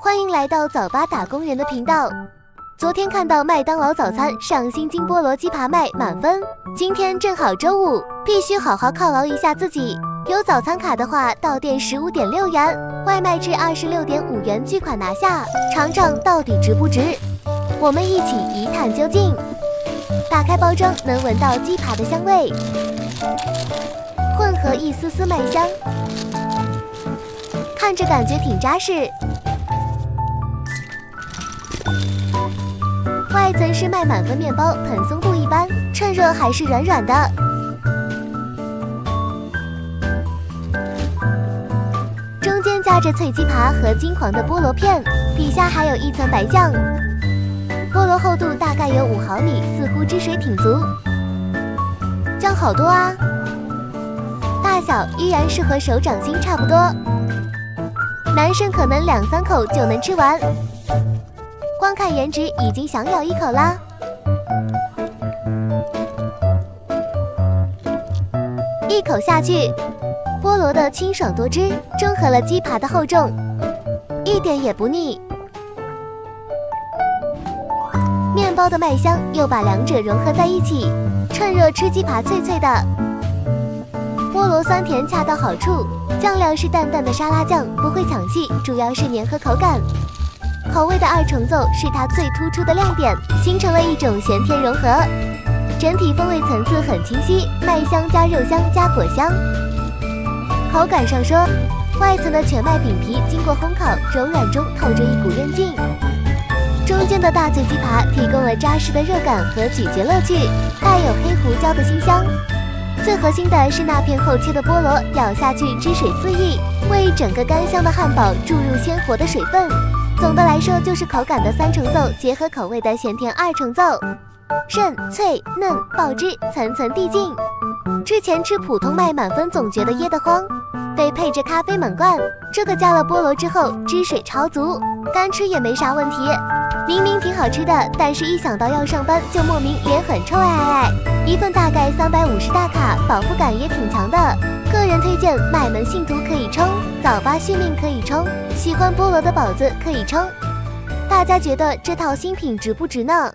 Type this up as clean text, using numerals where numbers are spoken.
欢迎来到早八打工人的频道。昨天看到麦当劳早餐上新金菠萝鸡扒卖满分，今天正好周五，必须好好犒劳一下自己。有早餐卡的话，到店15.6元，外卖至26.5元巨款拿下，尝尝到底值不值？我们一起一探究竟。打开包装，能闻到鸡扒的香味，混合一丝丝麦香，看着感觉挺扎实。外层是麦满分面包，蓬松度一般，趁热还是软软的。中间夹着脆鸡扒和金黄的菠萝片，底下还有一层白酱。菠萝厚度大概有5毫米，似乎汁水挺足。酱好多啊，大小依然是和手掌心差不多，男生可能2-3口就能吃完。光看颜值已经想咬一口啦。一口下去，菠萝的清爽多汁中和了鸡扒的厚重，一点也不腻。面包的麦香又把两者融合在一起，趁热吃鸡扒脆脆的。菠萝酸甜恰到好处，酱料是淡淡的沙拉酱，不会抢戏，主要是粘合口感。口味的2重奏是它最突出的亮点，形成了一种咸甜融合，整体风味层次很清晰，麦香加肉香加果香。口感上说，外层的全麦饼皮经过烘烤，柔软中透着一股韧劲，中间的大脆鸡扒提供了扎实的热感和咀嚼乐趣，带有黑胡椒的辛香。最核心的是那片厚切的菠萝，咬下去汁水四溢，为整个干香的汉堡注入鲜活的水分。总的来说，就是口感的3重奏结合口味的咸甜2重奏，韧脆嫩爆汁，层层递进。之前吃普通麦满分总觉得噎得慌，得配着咖啡猛灌，这个加了菠萝之后汁水超足，干吃也没啥问题。明明挺好吃的，但是一想到要上班就莫名脸很臭一份大概350大卡，饱腹感也挺强的。个人推荐麦门信徒可以冲，早八续命可以冲，喜欢菠萝的宝子可以冲。大家觉得这套新品值不值呢？